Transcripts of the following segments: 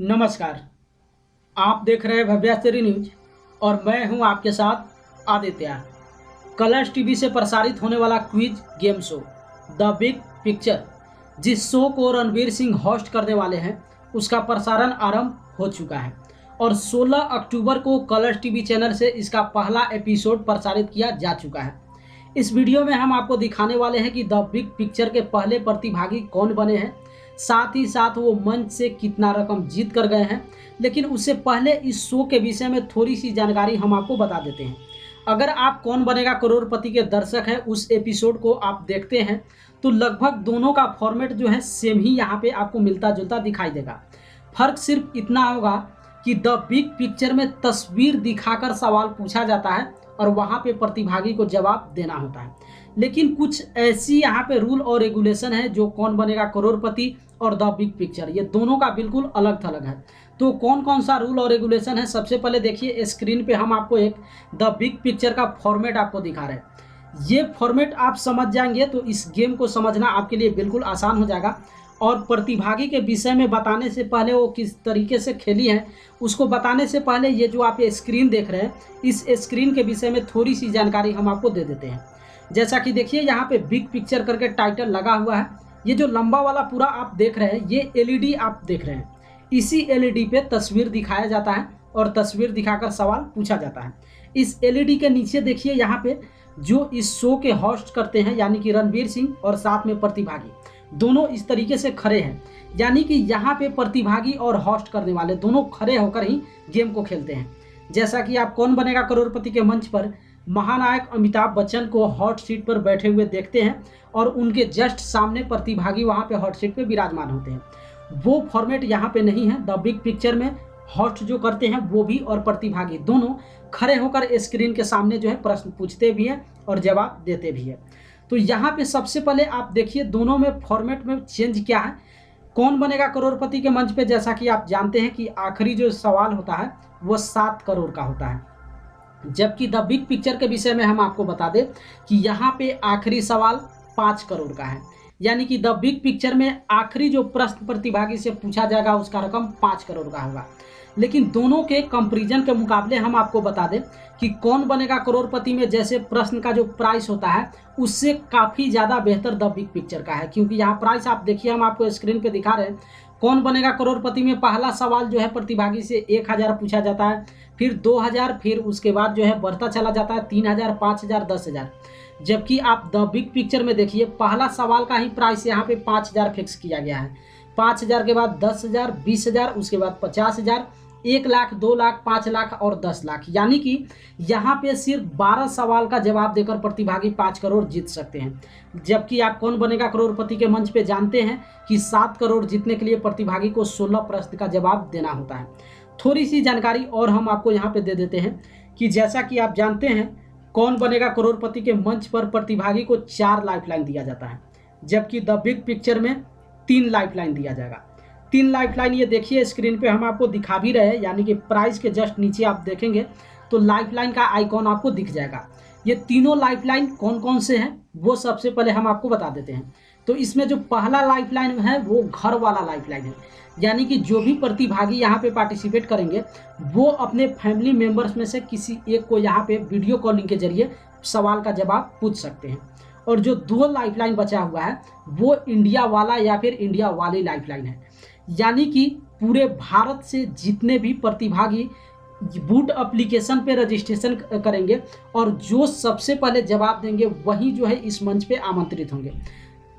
नमस्कार। आप देख रहे हैं भव्याश्चर्य न्यूज और मैं हूं आपके साथ आदित्य। कलर्स टीवी से प्रसारित होने वाला quiz game show the big picture, जिस शो को रणवीर सिंह होस्ट करने वाले हैं, उसका प्रसारण आरंभ हो चुका है और 16 अक्टूबर को कलर्स टीवी चैनल से इसका पहला एपिसोड प्रसारित किया जा चुका है। इस वीडियो में हम आपको दिखाने वाले हैं कि द बिग पिक्चर के पहले प्रतिभागी कौन बने हैं, साथ ही साथ वो मंच से कितना रकम जीत कर गए हैं। लेकिन उससे पहले इस शो के विषय में थोड़ी सी जानकारी हम आपको बता देते हैं। अगर आप कौन बनेगा करोड़पति के दर्शक हैं, उस एपिसोड को आप देखते हैं तो लगभग दोनों का फॉर्मेट जो है सेम ही यहाँ पे आपको मिलता जुलता दिखाई देगा। फर्क सिर्फ इतना होगा कि द बिग पिक्चर में तस्वीर दिखाकर सवाल पूछा जाता है और वहाँ पे प्रतिभागी को जवाब देना होता है। लेकिन कुछ ऐसी यहाँ पे रूल और रेगुलेशन है जो कौन बनेगा करोड़पति और द बिग पिक्चर, ये दोनों का बिल्कुल अलग थलग है। तो कौन कौन सा रूल और रेगुलेशन है, सबसे पहले देखिए स्क्रीन पे हम आपको एक द बिग पिक्चर का फॉर्मेट आपको दिखा रहे हैं। ये फॉर्मेट आप समझ जाएंगे तो इस गेम को समझना आपके लिए बिल्कुल आसान हो जाएगा। और प्रतिभागी के विषय में बताने से पहले, वो किस तरीके से खेली है उसको बताने से पहले, ये जो आप ये स्क्रीन देख रहे हैं, इस स्क्रीन के विषय में थोड़ी सी जानकारी हम आपको दे देते हैं। जैसा कि देखिए यहाँ पे बिग पिक्चर करके टाइटल लगा हुआ है। ये जो लंबा वाला पूरा आप देख रहे हैं, ये एलईडी आप देख रहे हैं। इसी एलईडी पे तस्वीर दिखाया जाता है और तस्वीर दिखाकर सवाल पूछा जाता है। इस एलईडी के नीचे देखिए यहाँ पे जो इस शो के होस्ट करते हैं, यानी कि रणवीर सिंह और साथ में प्रतिभागी, दोनों इस तरीके से खड़े हैं। यानी कि यहाँ पे प्रतिभागी और होस्ट करने वाले दोनों खड़े होकर ही गेम को खेलते हैं। जैसा कि आप कौन बनेगा करोड़पति के मंच पर महानायक अमिताभ बच्चन को हॉट सीट पर बैठे हुए देखते हैं और उनके जस्ट सामने प्रतिभागी वहाँ पे हॉट सीट पे विराजमान होते हैं। वो फॉर्मेट यहाँ पे नहीं है। द बिग पिक्चर में होस्ट जो करते हैं वो भी और प्रतिभागी दोनों खड़े होकर स्क्रीन के सामने जो है प्रश्न पूछते भी हैं और जवाब देते भी हैं। तो यहाँ पे सबसे पहले आप देखिए दोनों में फॉर्मेट में चेंज क्या है। कौन बनेगा करोड़पति के मंच पे जैसा कि आप जानते हैं कि आखिरी जो सवाल होता है वो 7 करोड़ का होता है, जबकि द बिग पिक्चर के विषय में हम आपको बता दें कि यहाँ पे आखिरी सवाल 5 करोड़ का है। यानी कि द बिग पिक्चर में आखिरी जो प्रश्न प्रतिभागी से पूछा जाएगा उसका रकम 5 करोड़ का होगा। लेकिन दोनों के कंपैरिजन के मुकाबले हम आपको बता दें कि कौन बनेगा करोड़पति में जैसे प्रश्न का जो प्राइस होता है उससे काफ़ी ज़्यादा बेहतर द बिग पिक्चर का है। क्योंकि यहाँ प्राइस आप देखिए, हम आपको स्क्रीन पे दिखा रहे हैं। कौन बनेगा करोड़पति में पहला सवाल जो है प्रतिभागी से 1000 पूछा जाता है, फिर 2000, फिर उसके बाद जो है बढ़ता चला जाता है 3000, 5000, 10000। जबकि आप द बिग पिक्चर में देखिए पहला सवाल का ही प्राइस यहाँ पे 5000 फिक्स किया गया है। 5000 के बाद 10,000, 20,000, उसके बाद 50,000, 1 लाख, 2 लाख, 5 लाख और 10 लाख। यानी कि यहाँ पे सिर्फ 12 सवाल का जवाब देकर प्रतिभागी 5 करोड़ जीत सकते हैं। जबकि आप कौन बनेगा करोड़पति के मंच पे जानते हैं कि 7 करोड़ जीतने के लिए प्रतिभागी को 16 प्रश्न का जवाब देना होता है। थोड़ी सी जानकारी और हम आपको यहाँ पे दे देते हैं कि जैसा कि आप जानते हैं कौन बनेगा करोड़पति के मंच पर प्रतिभागी को 4 लाइफलाइन दिया जाता है, जबकि द बिग पिक्चर में 3 लाइफलाइन दिया जाएगा। 3 लाइफलाइन ये देखिए स्क्रीन पे हम आपको दिखा भी रहे हैं। यानी कि प्राइस के जस्ट नीचे आप देखेंगे तो लाइफलाइन का आइकॉन आपको दिख जाएगा। ये तीनों लाइफलाइन कौन कौन से हैं वो सबसे पहले हम आपको बता देते हैं। तो इसमें जो पहला लाइफलाइन है वो घर वाला लाइफलाइन है। यानी कि जो भी प्रतिभागी यहाँ पे पार्टिसिपेट करेंगे वो अपने फैमिली मेम्बर्स में से किसी एक को यहाँ पे वीडियो कॉलिंग के जरिए सवाल का जवाब पूछ सकते हैं। और जो 2 लाइफलाइन बचा हुआ है वो इंडिया वाला या फिर इंडिया वाली लाइफलाइन है। यानी कि पूरे भारत से जितने भी प्रतिभागी बूट एप्लीकेशन पे रजिस्ट्रेशन करेंगे और जो सबसे पहले जवाब देंगे वही जो है इस मंच पे आमंत्रित होंगे।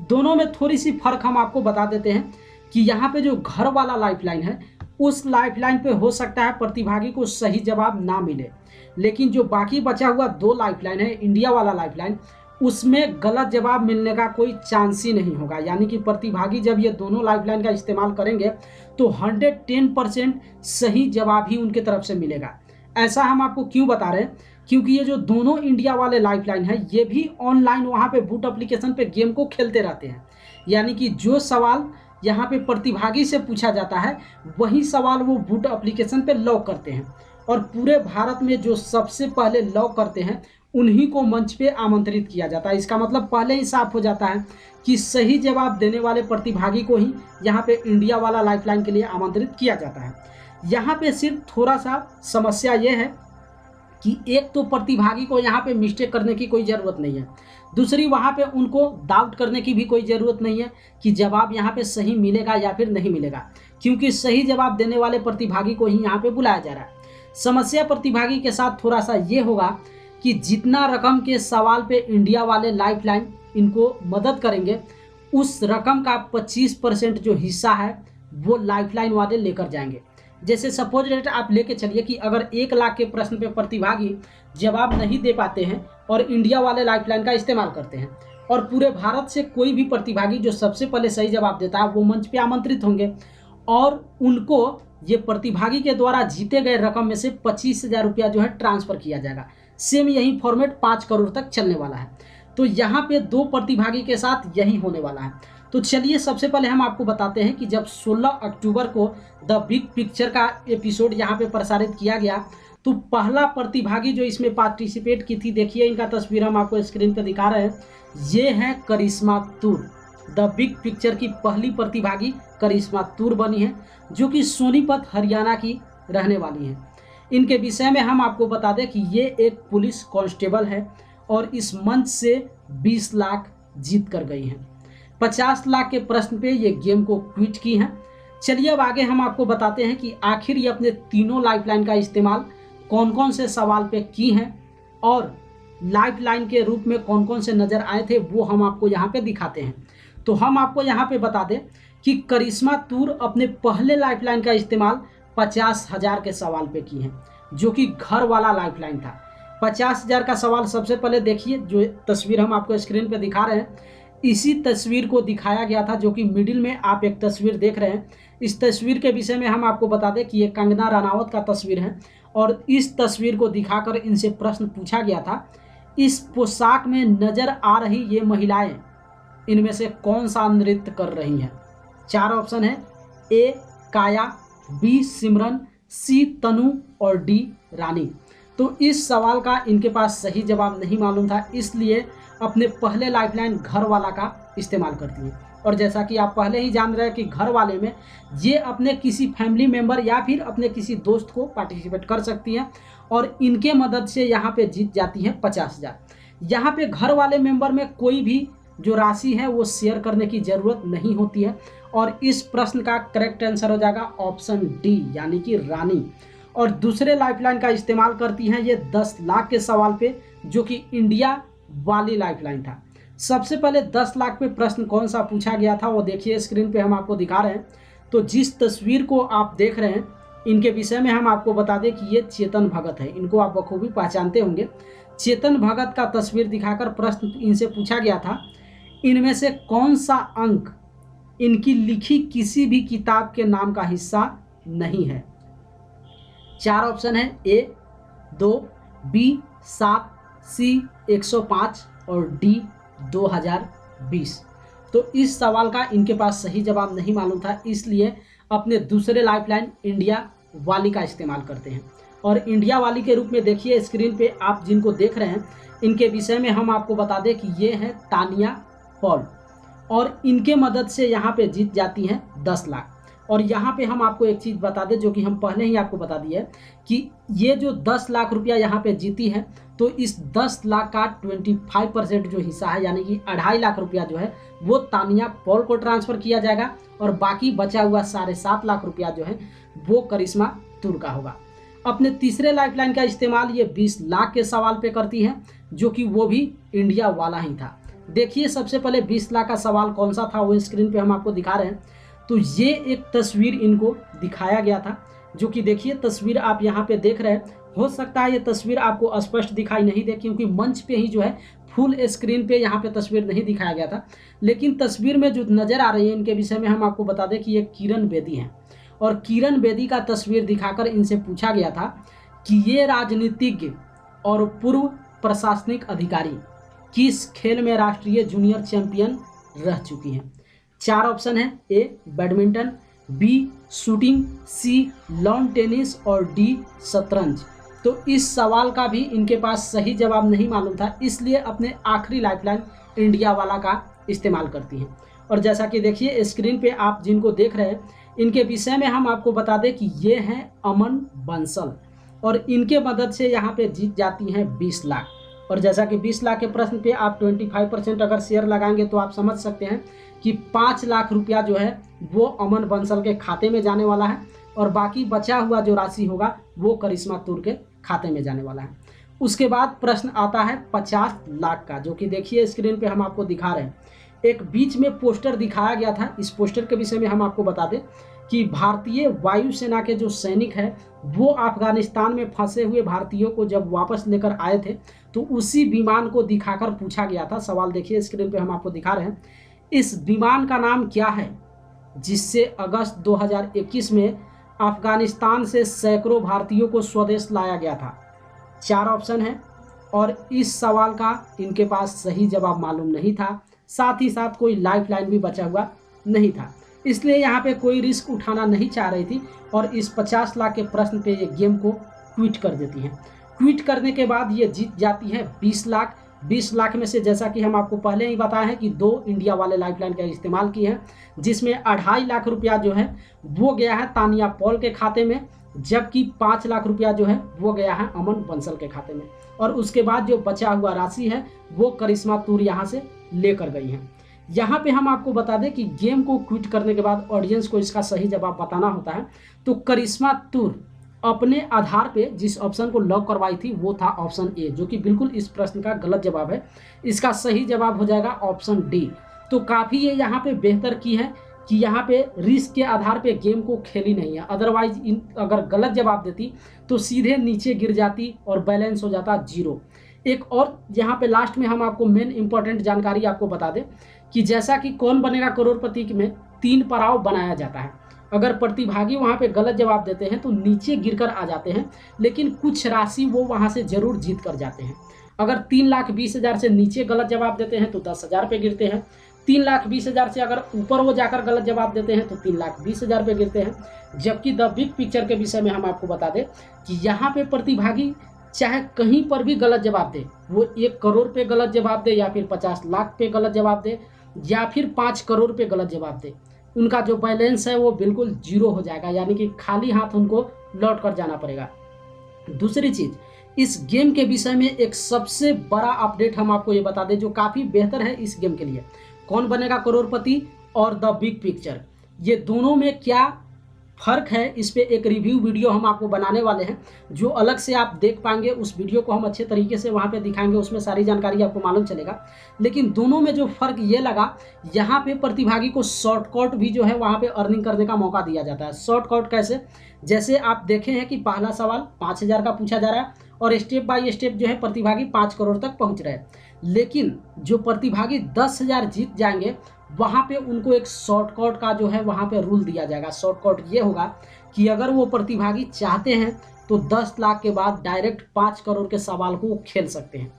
दोनों में थोड़ी सी फर्क हम आपको बता देते हैं कि यहाँ पे जो घर वाला लाइफलाइन है उस लाइफलाइन पे हो सकता है प्रतिभागी को सही जवाब ना मिले, लेकिन जो बाकी बचा हुआ 2 लाइफलाइन है इंडिया वाला लाइफलाइन, उसमें गलत जवाब मिलने का कोई चांस ही नहीं होगा। यानी कि प्रतिभागी जब ये दोनों लाइफलाइन का इस्तेमाल करेंगे तो 110% सही जवाब ही उनके तरफ से मिलेगा। ऐसा हम आपको क्यों बता रहे हैं, क्योंकि ये जो दोनों इंडिया वाले लाइफलाइन है ये भी ऑनलाइन वहाँ पे बूट एप्लीकेशन पे गेम को खेलते रहते हैं। यानी कि जो सवाल यहाँ पे प्रतिभागी से पूछा जाता है वही सवाल वो बूट एप्लीकेशन पे लॉक करते हैं और पूरे भारत में जो सबसे पहले लॉक करते हैं उन्हीं को मंच पे आमंत्रित किया जाता है। इसका मतलब पहले ही साफ हो जाता है कि सही जवाब देने वाले प्रतिभागी को ही यहाँ पे इंडिया वाला लाइफलाइन के लिए आमंत्रित किया जाता है। यहाँ पे सिर्फ थोड़ा सा समस्या ये है कि एक तो प्रतिभागी को यहाँ पे मिस्टेक करने की कोई ज़रूरत नहीं है, दूसरी वहाँ पे उनको डाउट करने की भी कोई ज़रूरत नहीं है कि जवाब यहाँ पे सही मिलेगा या फिर नहीं मिलेगा, क्योंकि सही जवाब देने वाले प्रतिभागी को ही यहाँ पे बुलाया जा रहा है। समस्या प्रतिभागी के साथ थोड़ा सा ये होगा कि जितना रकम के सवाल पे इंडिया वाले लाइफलाइन इनको मदद करेंगे, उस रकम का 25% जो हिस्सा है वो लाइफलाइन वाले लेकर जाएंगे। जैसे सपोज डेट आप लेके चलिए कि अगर 1 लाख के प्रश्न पे प्रतिभागी जवाब नहीं दे पाते हैं और इंडिया वाले लाइफलाइन का इस्तेमाल करते हैं, और पूरे भारत से कोई भी प्रतिभागी जो सबसे पहले सही जवाब देता है वो मंच पे आमंत्रित होंगे और उनको ये प्रतिभागी के द्वारा जीते गए रकम में से 25,000 रुपया जो है ट्रांसफ़र किया जाएगा। सेम यही फॉर्मेट 5 करोड़ तक चलने वाला है। तो यहाँ पे 2 प्रतिभागी के साथ यही होने वाला है। तो चलिए सबसे पहले हम आपको बताते हैं कि जब 16 अक्टूबर को द बिग पिक्चर का एपिसोड यहाँ पे प्रसारित किया गया, तो पहला प्रतिभागी जो इसमें पार्टिसिपेट की थी, देखिए इनका तस्वीर हम आपको स्क्रीन पर दिखा रहे हैं, ये है करिश्मा तूर। द बिग पिक्चर की पहली प्रतिभागी करिश्मा तूर बनी है, जो कि सोनीपत हरियाणा की रहने वाली हैं। इनके विषय में हम आपको बता दें कि ये एक पुलिस कांस्टेबल है और इस मंच से 20 लाख जीत कर गई हैं। 50 लाख के प्रश्न पे ये गेम को क्विट की हैं। चलिए अब आगे हम आपको बताते हैं कि आखिर ये अपने तीनों लाइफलाइन का इस्तेमाल कौन कौन से सवाल पे की हैं और लाइफलाइन के रूप में कौन कौन से नज़र आए थे, वो हम आपको यहाँ पे दिखाते हैं। तो हम आपको यहाँ पे बता दें कि करिश्मा तूर अपने पहले लाइफलाइन का इस्तेमाल 50,000 के सवाल पे की हैं, जो कि घर वाला लाइफलाइन था। 50,000 का सवाल सबसे पहले देखिए, जो तस्वीर हम आपको स्क्रीन पे दिखा रहे हैं, इसी तस्वीर को दिखाया गया था, जो कि मिडिल में आप एक तस्वीर देख रहे हैं। इस तस्वीर के विषय में हम आपको बता दें कि ये कंगना रनावत का तस्वीर है और इस तस्वीर को दिखाकर इनसे प्रश्न पूछा गया था, इस पोशाक में नज़र आ रही ये महिलाएं इनमें से कौन सा नृत्य कर रही हैं। 4 ऑप्शन है, ए काया, बी सिमरन, सी तनु और डी रानी। तो इस सवाल का इनके पास सही जवाब नहीं मालूम था, इसलिए अपने पहले लाइफलाइन घर वाला का इस्तेमाल करती है। और जैसा कि आप पहले ही जान रहे हैं कि घर वाले में ये अपने किसी फैमिली मेम्बर या फिर अपने किसी दोस्त को पार्टिसिपेट कर सकती हैं और इनके मदद से यहाँ पे जीत जाती हैं 50,000। यहाँ पे घर वाले मेंबर में कोई भी जो राशि है वो शेयर करने की ज़रूरत नहीं होती है और इस प्रश्न का करेक्ट आंसर हो जाएगा ऑप्शन डी, यानी कि रानी। और दूसरे लाइफलाइन का इस्तेमाल करती हैं ये 10 लाख के सवाल पे, जो कि इंडिया वाली लाइफलाइन था। सबसे पहले 10 लाख पे प्रश्न कौन सा पूछा गया था वो देखिए स्क्रीन पे हम आपको दिखा रहे हैं। तो जिस तस्वीर को आप देख रहे हैं, इनके विषय में हम आपको बता दें कि ये चेतन भगत है। इनको आप बखूबी पहचानते होंगे। चेतन भगत का तस्वीर दिखाकर प्रश्न इनसे पूछा गया था, इनमें से कौन सा अंक इनकी लिखी किसी भी किताब के नाम का हिस्सा नहीं है। 4 ऑप्शन है, ए 2, बी 7, सी 105 और डी 2020। तो इस सवाल का इनके पास सही जवाब नहीं मालूम था, इसलिए अपने दूसरे लाइफलाइन इंडिया वाली का इस्तेमाल करते हैं। और इंडिया वाली के रूप में देखिए स्क्रीन पे आप जिनको देख रहे हैं, इनके विषय में हम आपको बता दें कि ये है तानिया पॉल और इनके मदद से यहाँ पे जीत जाती हैं 10 लाख। और यहाँ पे हम आपको एक चीज़ बता दें जो कि हम पहले ही आपको बता दिए कि ये जो 10 लाख रुपया यहाँ पे जीती है, तो इस 10 लाख का 25% जो हिस्सा है, यानी कि 2.5 लाख रुपया जो है वो तानिया पॉल को ट्रांसफ़र किया जाएगा और बाकी बचा हुआ 7.5 लाख रुपया जो है वो करिश्मा तूर का होगा। अपने तीसरे लाइफलाइन का इस्तेमाल ये 20 लाख के सवाल पे करती हैं, जो कि वो भी इंडिया वाला ही था। देखिए सबसे पहले 20 लाख का सवाल कौन सा था वो स्क्रीन पे हम आपको दिखा रहे हैं। तो ये एक तस्वीर इनको दिखाया गया था, जो कि देखिए तस्वीर आप यहाँ पे देख रहे हैं। हो सकता है ये तस्वीर आपको स्पष्ट दिखाई नहीं दे, क्योंकि मंच पे ही जो है फुल स्क्रीन पे यहाँ पे तस्वीर नहीं दिखाया गया था, लेकिन तस्वीर में जो नज़र आ रही है इनके विषय में हम आपको बता दें कि ये किरण बेदी हैं। और किरण बेदी का तस्वीर दिखाकर इनसे पूछा गया था कि ये राजनीतिज्ञ और पूर्व प्रशासनिक अधिकारी किस खेल में राष्ट्रीय जूनियर चैंपियन रह चुकी हैं। 4 ऑप्शन है, A badminton, B shooting, C lawn tennis और डी शतरंज। तो इस सवाल का भी इनके पास सही जवाब नहीं मालूम था, इसलिए अपने आखिरी लाइफलाइन इंडिया वाला का इस्तेमाल करती हैं। और जैसा कि देखिए स्क्रीन पे आप जिनको देख रहे हैं, इनके विषय में हम आपको बता दें कि ये हैं अमन बंसल, और इनके मदद से यहाँ पे जीत जाती हैं 20 लाख। और जैसा कि 20 लाख के प्रश्न पे आप 25% अगर शेयर लगाएंगे तो आप समझ सकते हैं कि 5 लाख रुपया जो है वो अमन बंसल के खाते में जाने वाला है, और बाकी बचा हुआ जो राशि होगा वो करिश्मा तूर के खाते में जाने वाला है। उसके बाद प्रश्न आता है 50 लाख का, जो कि देखिए स्क्रीन पे हम आपको दिखा रहे हैं। एक बीच में पोस्टर दिखाया गया था, इस पोस्टर के विषय में हम आपको बता दें कि भारतीय वायुसेना के जो सैनिक हैं वो अफगानिस्तान में फंसे हुए भारतीयों को जब वापस लेकर आए थे तो उसी विमान को दिखाकर पूछा गया था। सवाल देखिए स्क्रीन पे हम आपको दिखा रहे हैं, इस विमान का नाम क्या है जिससे अगस्त 2021 में अफगानिस्तान से सैकड़ों भारतीयों को स्वदेश लाया गया था। 4 ऑप्शन है और इस सवाल का इनके पास सही जवाब मालूम नहीं था, साथ ही साथ कोई लाइफलाइन भी बचा हुआ नहीं था, इसलिए यहाँ पे कोई रिस्क उठाना नहीं चाह रही थी और इस 50 लाख के प्रश्न पे ये गेम को क्विट कर देती हैं। क्विट करने के बाद ये जीत जाती है 20 लाख। 20 लाख में से जैसा कि हम आपको पहले ही बताया है कि 2 इंडिया वाले लाइफलाइन का इस्तेमाल किए हैं, जिसमें 2.5 लाख रुपया जो है वो गया है तानिया पॉल के खाते में, जबकि 5 लाख रुपया जो है वो गया है अमन बंसल के खाते में। और उसके बाद जो बचा हुआ राशि है वो करिश्मा तूर यहाँ से लेकर गई हैं। यहाँ पे हम आपको बता दें कि गेम को क्विट करने के बाद ऑडियंस को इसका सही जवाब बताना होता है, तो करिश्मा तूर अपने आधार पे जिस ऑप्शन को लॉक करवाई थी वो था ऑप्शन ए, जो कि बिल्कुल इस प्रश्न का गलत जवाब है। इसका सही जवाब हो जाएगा ऑप्शन डी। तो काफ़ी ये यहाँ पे बेहतर की है कि यहाँ पे रिस्क के आधार पे गेम को खेली नहीं है, अदरवाइज अगर गलत जवाब देती तो सीधे नीचे गिर जाती और बैलेंस हो जाता 0। एक और यहाँ पे लास्ट में हम आपको मेन इंपॉर्टेंट जानकारी आपको बता दें कि जैसा कि कौन बनेगा करोड़पति में 3 पड़ाव बनाया जाता है। अगर प्रतिभागी वहाँ पे गलत जवाब देते हैं तो नीचे गिरकर आ जाते हैं, लेकिन कुछ राशि वो वहाँ से जरूर जीत कर जाते हैं। अगर 3,20,000 से नीचे गलत जवाब देते हैं तो 10,000 पे गिरते हैं। 3,20,000 से अगर ऊपर वो जाकर गलत जवाब देते हैं तो 3,20,000 पे गिरते हैं। जबकि द बिग पिक्चर के विषय में हम आपको बता दें कि यहाँ पे प्रतिभागी चाहे कहीं पर भी गलत जवाब दे, वो 1 करोड़ पे गलत जवाब दे या फिर 50 लाख पे गलत जवाब दे या फिर 5 करोड़ पे गलत जवाब दे, उनका जो बैलेंस है वो बिल्कुल 0 हो जाएगा, यानी कि खाली हाथ उनको लौट कर जाना पड़ेगा। दूसरी चीज़, इस गेम के विषय में एक सबसे बड़ा अपडेट हम आपको ये बता दें जो काफ़ी बेहतर है इस गेम के लिए। कौन बनेगा करोड़पति और द बिग पिक्चर, ये दोनों में क्या फ़र्क है, इस पे एक रिव्यू वीडियो हम आपको बनाने वाले हैं, जो अलग से आप देख पाएंगे। उस वीडियो को हम अच्छे तरीके से वहाँ पे दिखाएंगे, उसमें सारी जानकारी आपको मालूम चलेगा। लेकिन दोनों में जो फ़र्क ये लगा, यहाँ पे प्रतिभागी को शॉर्टकट भी जो है वहाँ पे अर्निंग करने का मौका दिया जाता है। शॉर्टकट कैसे, जैसे आप देखे हैं कि पहला सवाल 5,000 का पूछा जा रहा है और स्टेप बाय स्टेप जो है प्रतिभागी 5 करोड़ तक पहुँच रहे हैं। लेकिन जो प्रतिभागी 10,000 जीत जाएंगे वहाँ पे उनको एक शॉर्टकट का जो है वहाँ पे रूल दिया जाएगा। शॉर्टकट ये होगा कि अगर वो प्रतिभागी चाहते हैं तो 10 लाख के बाद डायरेक्ट 5 करोड़ के सवाल को खेल सकते हैं,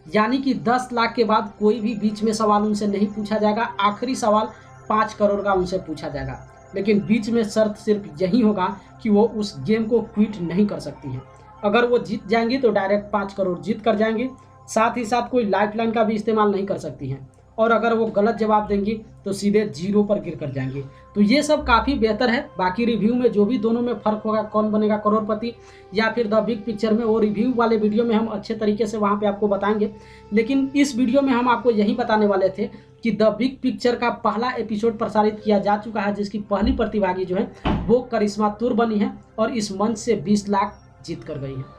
यानी कि 10 लाख के बाद कोई भी बीच में सवाल उनसे नहीं पूछा जाएगा, आखिरी सवाल 5 करोड़ का उनसे पूछा जाएगा। लेकिन बीच में शर्त सिर्फ यही होगा कि वो उस गेम को क्विट नहीं कर सकती हैं। अगर वो जीत जाएंगी तो डायरेक्ट 5 करोड़ जीत कर जाएंगी, साथ ही साथ कोई लाइफलाइन का भी इस्तेमाल नहीं कर सकती हैं, और अगर वो गलत जवाब देंगी तो सीधे 0 पर गिर कर जाएंगी। तो ये सब काफ़ी बेहतर है। बाकी रिव्यू में जो भी दोनों में फ़र्क होगा, कौन बनेगा करोड़पति या फिर द बिग पिक्चर में, वो रिव्यू वाले वीडियो में हम अच्छे तरीके से वहाँ पे आपको बताएंगे। लेकिन इस वीडियो में हम आपको यही बताने वाले थे कि द बिग पिक्चर का पहला एपिसोड प्रसारित किया जा चुका है, जिसकी पहली प्रतिभागी जो है वो करिश्मा तूर बनी है और इस मंच से 20 लाख जीत कर गई है।